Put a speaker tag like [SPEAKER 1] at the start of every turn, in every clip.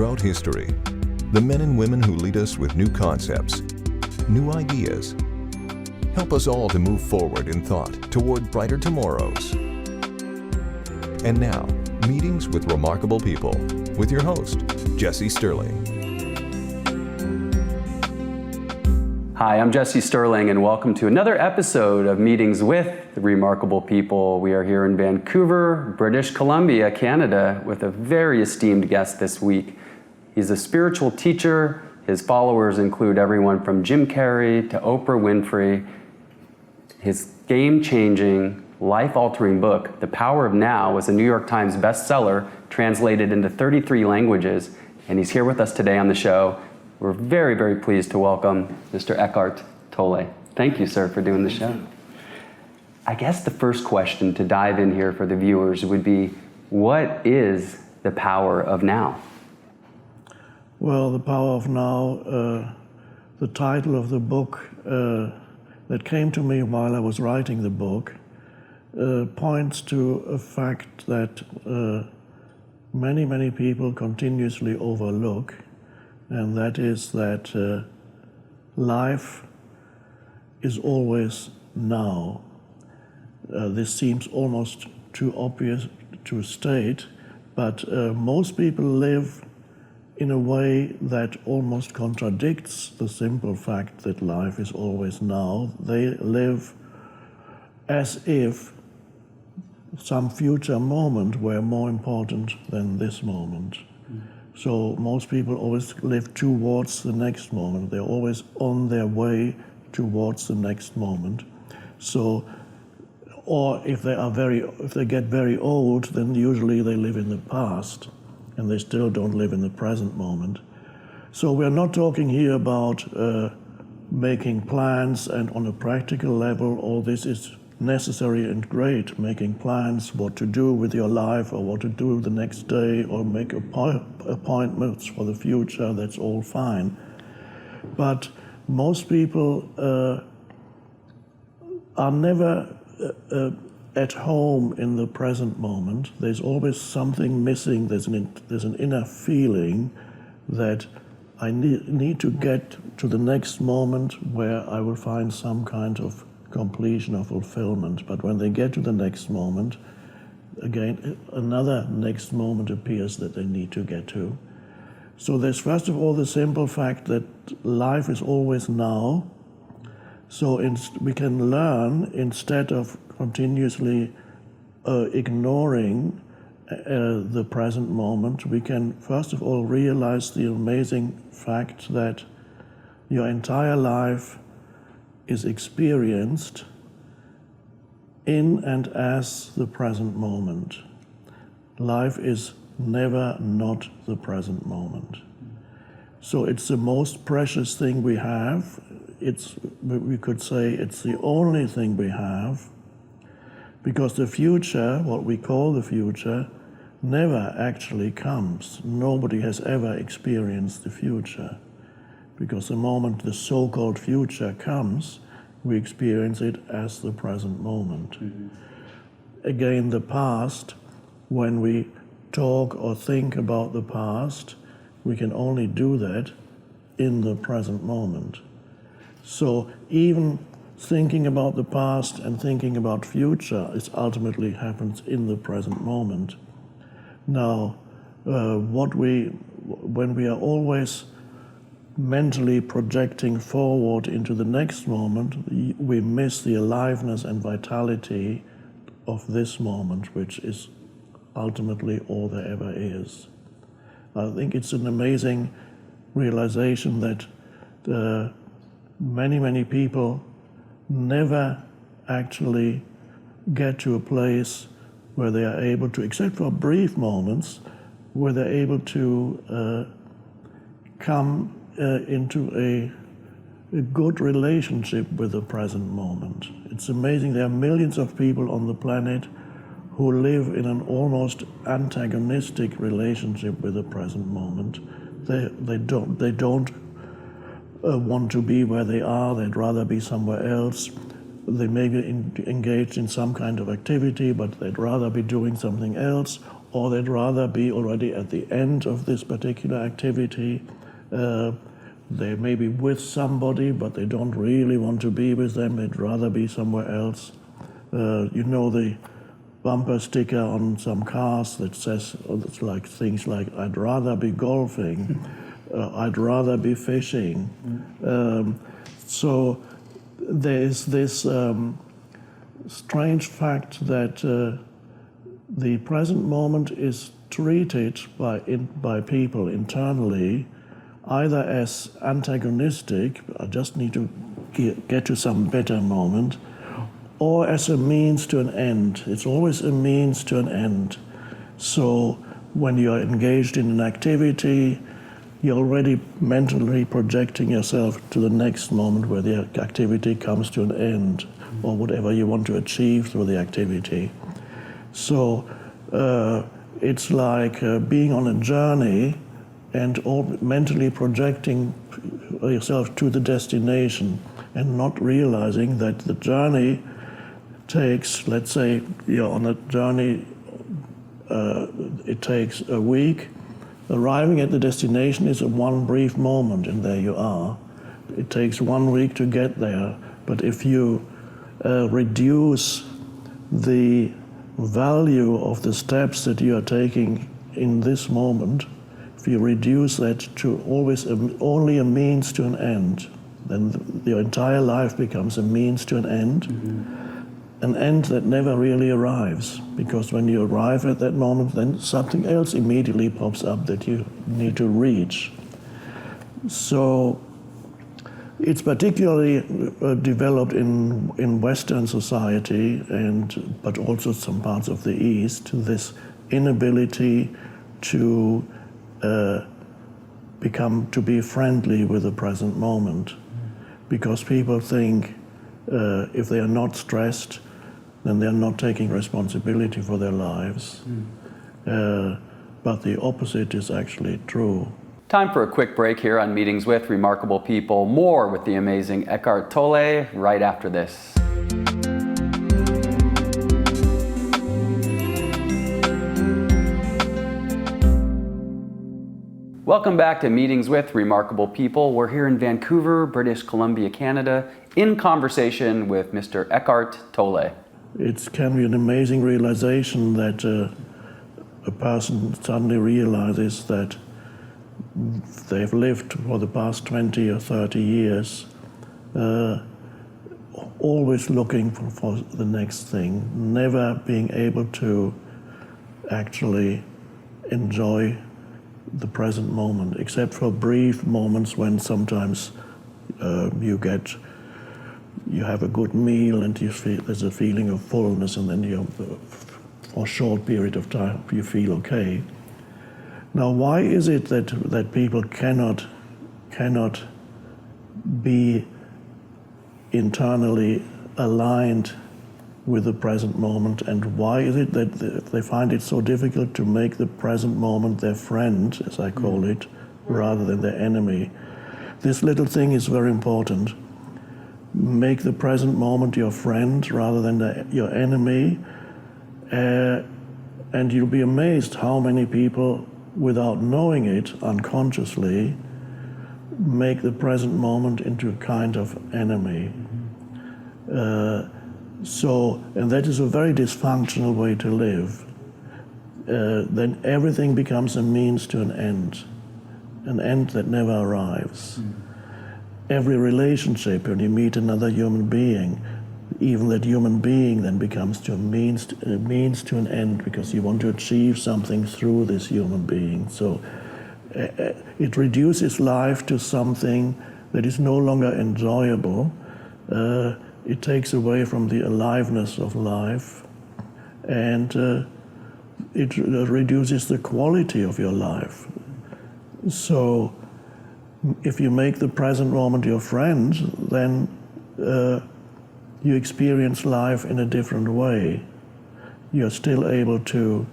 [SPEAKER 1] throughout history. The men and women who lead us with new concepts, new ideas, help us all to move forward in thought toward brighter tomorrows. And now, Meetings with Remarkable People with your host, Jesse Sterling.
[SPEAKER 2] Hi, I'm Jesse Sterling, and welcome to another episode of Meetings with Remarkable People. We are here in Vancouver, British Columbia, Canada, with a very esteemed guest this week. He's a spiritual teacher. His followers include everyone from Jim Carrey to Oprah Winfrey. His game-changing, life-altering book, The Power of Now, was a New York Times bestseller, translated into 33 languages, and he's here with us today on the show. We're very, very pleased to welcome Mr. Eckhart Tolle. Thank you, sir, for doing the show. I guess the first question to dive in here for the viewers would be, what is the power of now?
[SPEAKER 3] Well, the power of now, the title of the book that came to me while I was writing the book points to a fact that many, many people continuously overlook, and that is that life is always now. This seems almost too obvious to state, but most people live in a way that almost contradicts the simple fact that life is always now. They live as if some future moment were more important than this moment. So most people always live towards the next moment. They're always on their way towards the next moment. So, or if they get very old, then usually they live in the past, and they still don't live in the present moment. So we're not talking here about making plans, and on a practical level, all this is necessary and great, making plans what to do with your life or what to do the next day or make appointments for the future, that's all fine. But most people are never at home in the present moment. There's always something missing. There's an inner feeling that I need to get to the next moment where I will find some kind of completion or fulfillment. But when they get to the next moment, again, another next moment appears that they need to get to. So there's first of all the simple fact that life is always now. So we can learn, instead of continuously ignoring the present moment, we can first of all realize the amazing fact that your entire life is experienced in and as the present moment. Life is never not the present moment. So it's the most precious thing we have. We could say it's the only thing we have, because the future, what we call the future, never actually comes. Nobody has ever experienced the future, because the moment the so-called future comes, we experience it as the present moment. Mm-hmm. Again, the past, when we talk or think about the past, we can only do that in the present moment. So even thinking about the past and thinking about future, it ultimately happens in the present moment. Now, when we are always mentally projecting forward into the next moment, we miss the aliveness and vitality of this moment, which is ultimately all there ever is. I think it's an amazing realization that many, many people never actually get to a place where they are able to, except for brief moments, where they're able to come into a good relationship with the present moment. It's amazing. There are millions of people on the planet who live in an almost antagonistic relationship with the present moment. They don't want to be where they are. They'd rather be somewhere else. They may be engaged in some kind of activity, but they'd rather be doing something else. or they'd rather be already at the end of this particular activity. They may be with somebody, but they don't really want to be with them. They'd rather be somewhere else. You know the bumper sticker on some cars that says it's like things like, I'd rather be golfing, I'd rather be fishing. So there is this strange fact that the present moment is treated by people internally either as antagonistic, I just need to get to some better moment, or as a means to an end. It's always a means to an end. So when you're engaged in an activity, you're already mentally projecting yourself to the next moment where the activity comes to an end, or whatever you want to achieve through the activity. So it's like being on a journey and mentally projecting yourself to the destination and not realizing that the journey takes, let's say you're on a journey, it takes a week. Arriving at the destination is a one brief moment, and there you are. It takes 1 week to get there, but if you reduce the value of the steps that you are taking in this moment, if you reduce that to always only a means to an end, then your entire life becomes a means to an end, an end that never really arrives, because when you arrive at that moment, then something else immediately pops up that you need to reach. So it's particularly developed in Western society, but also some parts of the East, this inability to be friendly with the present moment, because people think if they are not stressed, then they're not taking responsibility for their lives. But the opposite is actually true.
[SPEAKER 2] Time for a quick break here on Meetings with Remarkable People. More with the amazing Eckhart Tolle right after this. Welcome back to Meetings with Remarkable People. We're here in Vancouver, British Columbia, Canada, in conversation with Mr. Eckhart Tolle.
[SPEAKER 3] It can be an amazing realization that a person suddenly realizes that they've lived for the past 20 or 30 years always looking for the next thing, never being able to actually enjoy the present moment, except for brief moments when sometimes you have a good meal and there's a feeling of fullness, and then for a short period of time you feel okay. Now, why is it that people cannot be internally aligned with the present moment, and why is it that they find it so difficult to make the present moment their friend, as I call it, rather than their enemy? This little thing is very important. Make the present moment your friend rather than your enemy, and you'll be amazed how many people, without knowing it unconsciously, make the present moment into a kind of enemy. And that is a very dysfunctional way to live. Then everything becomes a means to an end that never arrives. Every relationship, when you meet another human being, even that human being then becomes a means to an end, because you want to achieve something through this human being. So it reduces life to something that is no longer enjoyable. It takes away from the aliveness of life, and it reduces the quality of your life. So if you make the present moment your friend, then you experience life in a different way. You're still able to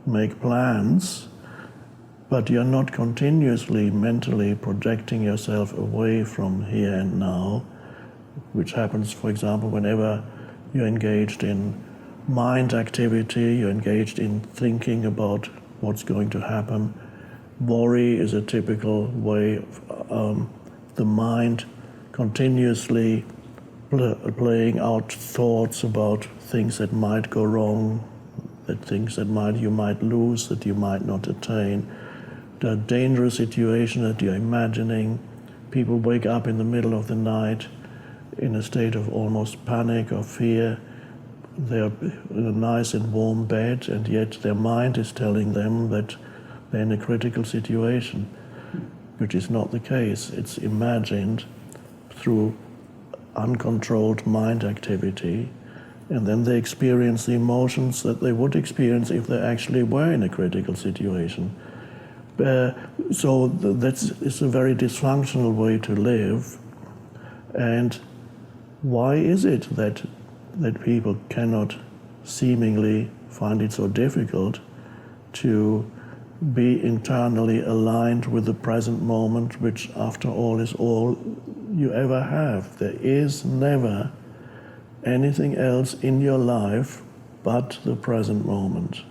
[SPEAKER 3] make plans, but you're not continuously mentally projecting yourself away from here and now, which happens, for example, whenever you're engaged in mind activity, you're engaged in thinking about what's going to happen. Worry is a typical way of the mind continuously playing out thoughts about things that might go wrong, that things that you might lose, that you might not attain. The dangerous situation that you're imagining. People wake up in the middle of the night in a state of almost panic or fear. They're in a nice and warm bed, and yet their mind is telling them that they're in a critical situation, which is not the case. It's imagined through uncontrolled mind activity, and then they experience the emotions that they would experience if they actually were in a critical situation. So it's a very dysfunctional way to live. And why is it that people cannot seemingly find it so difficult to be internally aligned with the present moment, which after all is all you ever have? There is never anything else in your life but the present moment.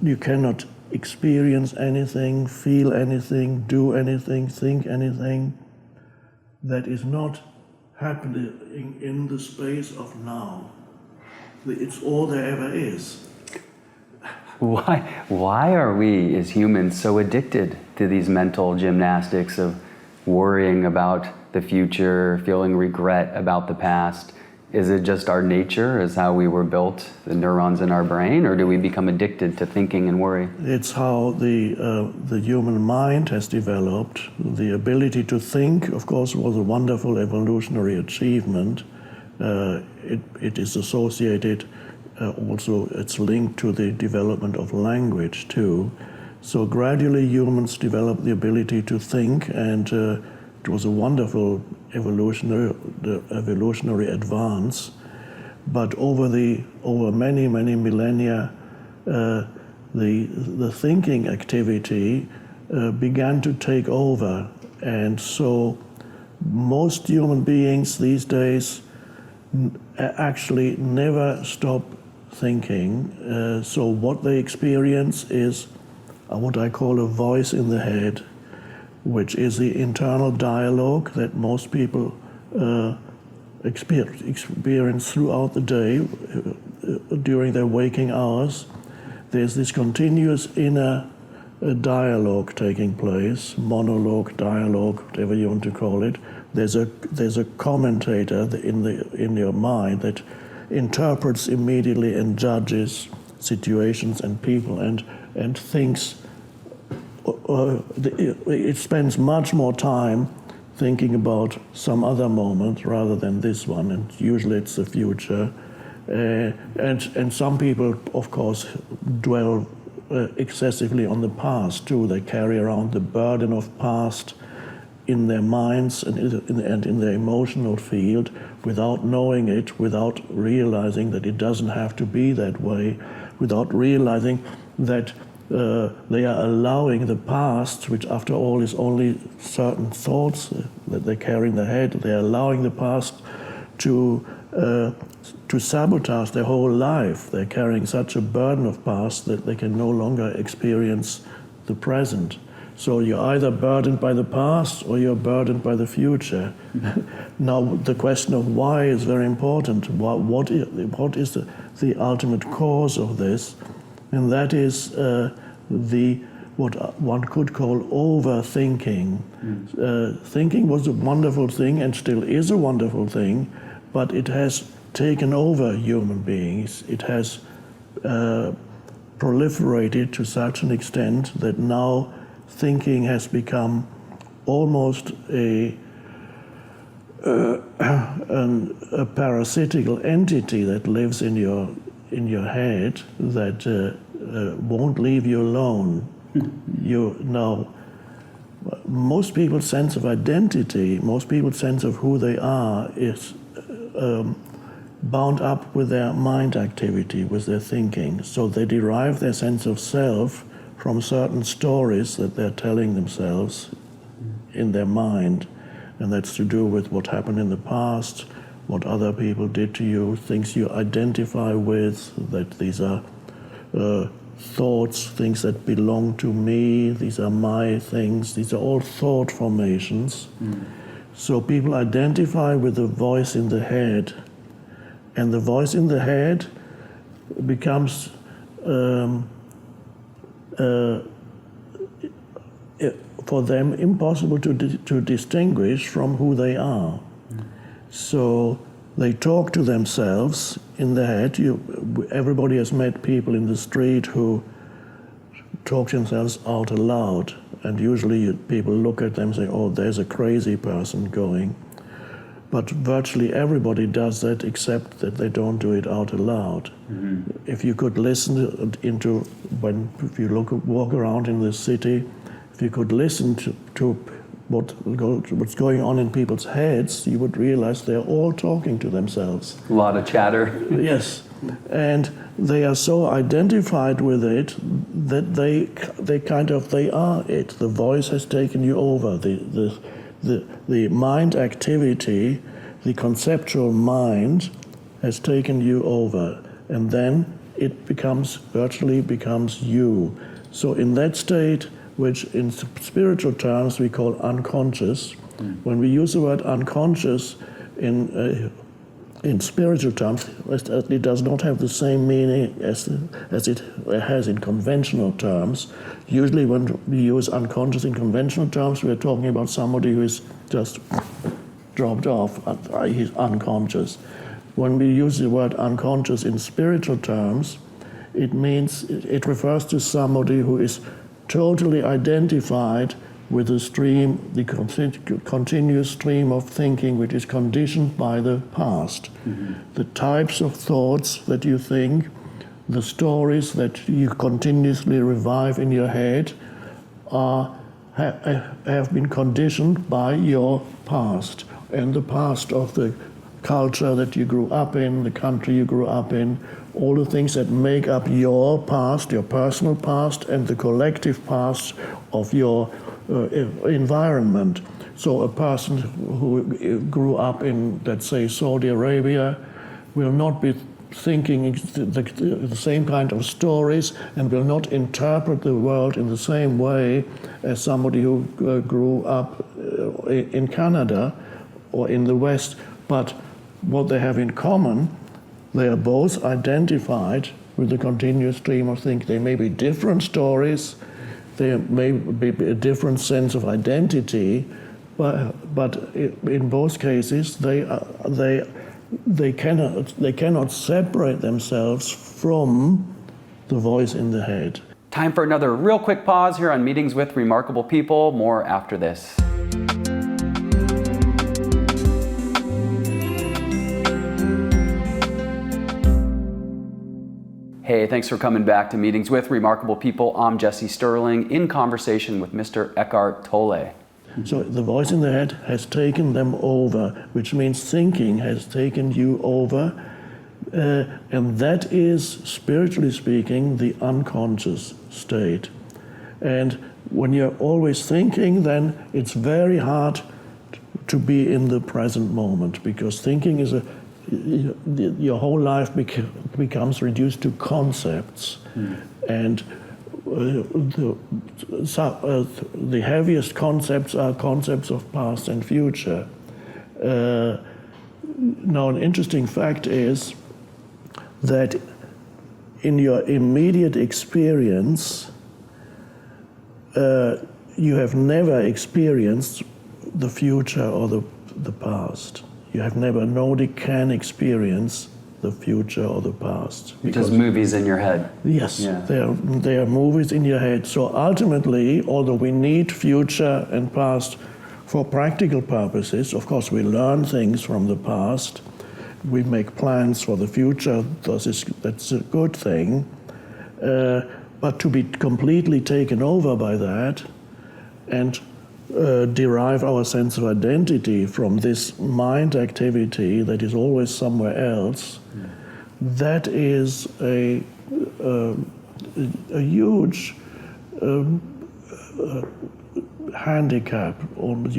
[SPEAKER 3] You cannot experience anything, feel anything, do anything, think anything that is not happening in the space of now. It's all there ever is.
[SPEAKER 2] Why are we as humans so addicted to these mental gymnastics of worrying about the future, feeling regret about the past? Is it just our nature, is how we were built, the neurons in our brain, or do we become addicted to thinking and worry?
[SPEAKER 3] It's how the human mind has developed. The ability to think, of course, was a wonderful evolutionary achievement. It is associated, also it's linked to the development of language too. So gradually humans developed the ability to think, and it was a wonderful evolutionary advance. But over many millennia, the thinking activity began to take over, and so most human beings these days actually never stop thinking. So what they experience is what I call a voice in the head, which is the internal dialogue that most people experience throughout the day during their waking hours. There's this continuous inner dialogue taking place, monologue, dialogue, whatever you want to call it. There's a commentator in your mind that interprets immediately and judges situations and people and thinks. It spends much more time thinking about some other moment rather than this one, and usually it's the future. And some people, of course, dwell excessively on the past too. They carry around the burden of past in their minds and in their emotional field without knowing it, without realizing that it doesn't have to be that way, without realizing that they are allowing the past, which after all is only certain thoughts that they carry in their head, they're allowing the past to sabotage their whole life. They're carrying such a burden of past that they can no longer experience the present. So you're either burdened by the past or you're burdened by the future. Now the question of why is very important. What is the ultimate cause of this? And that is what one could call overthinking. Thinking was a wonderful thing and still is a wonderful thing, but it has taken over human beings. It has proliferated to such an extent that now thinking has become almost a parasitical entity that lives in your head that won't leave you alone. Most people's sense of identity, most people's sense of who they are is bound up with their mind activity, with their thinking. So they derive their sense of self from certain stories that they're telling themselves in their mind. And that's to do with what happened in the past, what other people did to you, things you identify with, that these are thoughts, things that belong to me, these are my things, these are all thought formations. So people identify with the voice in the head, and the voice in the head becomes for them impossible to distinguish from who they are. So they talk to themselves in the head. Everybody has met people in the street who talk to themselves out aloud, and usually people look at them and say, oh, there's a crazy person going. But virtually everybody does that, except that they don't do it out aloud. If you could listen if you walk around in the city, if you could listen to what's going on in people's heads, you would realize they're all talking to themselves.
[SPEAKER 2] A lot of chatter.
[SPEAKER 3] Yes, and they are so identified with it that they are it. The voice has taken you over. The mind activity, the conceptual mind, has taken you over, and then it virtually becomes you. So in that state, which in spiritual terms we call unconscious, when we use the word unconscious in spiritual terms, it does not have the same meaning as it has in conventional terms. Usually when we use unconscious in conventional terms, we're talking about somebody who is just dropped off, he's unconscious. When we use the word unconscious in spiritual terms, it refers to somebody who is totally identified with the stream, the continuous stream of thinking which is conditioned by the past. The types of thoughts that you think, the stories that you continuously revive in your head have been conditioned by your past, and the past of the culture that you grew up in, the country you grew up in, all the things that make up your past, your personal past, and the collective past of your environment. So a person who grew up in, let's say, Saudi Arabia will not be thinking the same kind of stories and will not interpret the world in the same way as somebody who grew up in Canada or in the West. But what they have in common, they are both identified with the continuous stream of thinking. They may be different stories, there may be a different sense of identity, but in both cases they cannot separate themselves from the voice in the head.
[SPEAKER 2] Time for another real quick pause here on Meetings with Remarkable People. More after this. Hey, thanks for coming back to Meetings with Remarkable People. I'm Jesse Sterling in conversation with Mr. Eckhart Tolle.
[SPEAKER 3] So the voice in the head has taken them over, which means thinking has taken you over, and that is, spiritually speaking, the unconscious state. And when you're always thinking, then it's very hard to be in the present moment, because thinking is your whole life becomes reduced to concepts, and the heaviest concepts are concepts of past and future. Now, an interesting fact is that in your immediate experience, you have never experienced the future or the past. You have never, nobody can experience the future or the past.
[SPEAKER 2] Just movies in your head.
[SPEAKER 3] Yes,
[SPEAKER 2] yeah.
[SPEAKER 3] They are movies in your head. So ultimately, although we need future and past for practical purposes, of course we learn things from the past, we make plans for the future, that's a good thing, but to be completely taken over by that and derive our sense of identity from this mind activity that is always somewhere else, that is a huge handicap on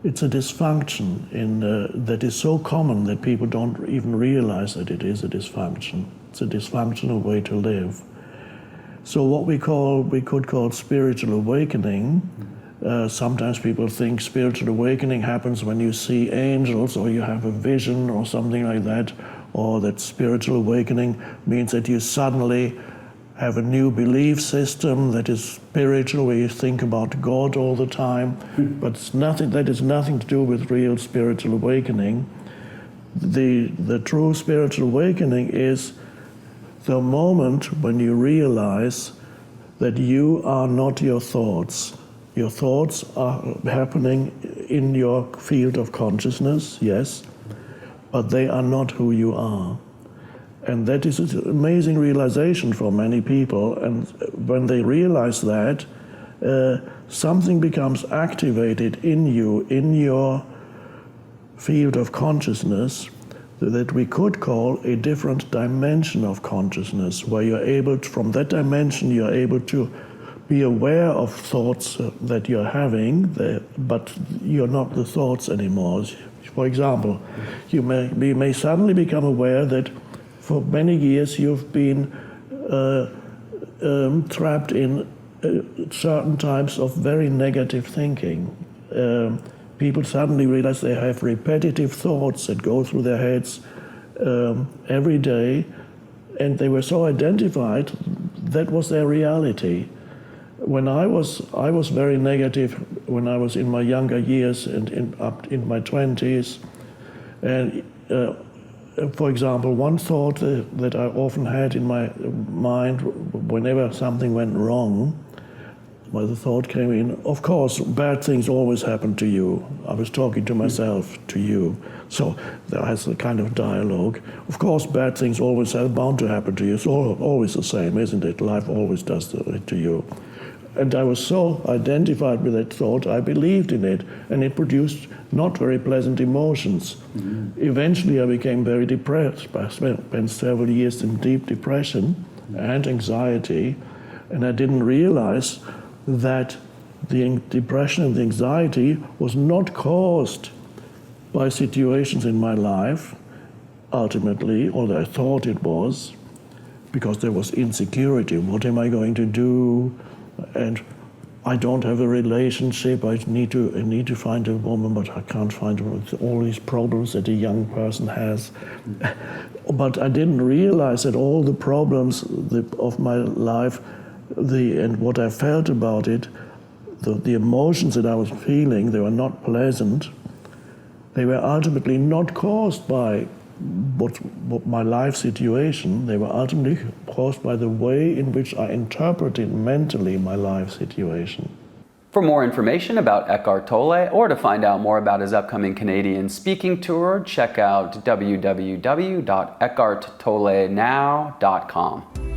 [SPEAKER 3] it's a dysfunction that is so common that people don't even realize that it is a dysfunction. It's a dysfunctional way to live. So what we could call spiritual awakening. Sometimes people think spiritual awakening happens when you see angels or you have a vision or something like that, or that spiritual awakening means that you suddenly have a new belief system that is spiritual, where you think about God all the time. But that has nothing to do with real spiritual awakening. The true spiritual awakening is the moment when you realize that you are not your thoughts. Your thoughts are happening in your field of consciousness, yes, but they are not who you are. And that is an amazing realization for many people. And when they realize that, something becomes activated in you, in your field of consciousness, that we could call a different dimension of consciousness, where you're able to, from that dimension, you're able to be aware of thoughts that you're having, but you're not the thoughts anymore. For example, you may suddenly become aware that for many years you've been trapped in certain types of very negative thinking. People suddenly realize they have repetitive thoughts that go through their heads every day, and they were so identified, that was their reality. When I was very negative when I was in my younger years and up in my 20s. And for example, one thought that I often had in my mind whenever something went wrong, well, the thought came in, of course, bad things always happen to you. I was talking to myself, to you. So there has a kind of dialogue. Of course, bad things always are bound to happen to you. It's always the same, isn't it? Life always does it to you. And I was so identified with that thought, I believed in it, and it produced not very pleasant emotions. Mm-hmm. Eventually, I became very depressed. I spent several years in deep depression and anxiety, and I didn't realize that the depression and the anxiety was not caused by situations in my life, ultimately, although I thought it was, because there was insecurity. What am I going to do? And I don't have a relationship. I need to find a woman, but I can't find her. With all these problems that a young person has. But I didn't realize that all the problems of my life, and what I felt about it, the emotions that I was feeling, they were not pleasant. They were ultimately not caused by what my life situation. They were ultimately caused by the way in which I interpreted mentally my life situation.
[SPEAKER 2] For more information about Eckhart Tolle, or to find out more about his upcoming Canadian speaking tour, check out www.eckharttolleNow.com.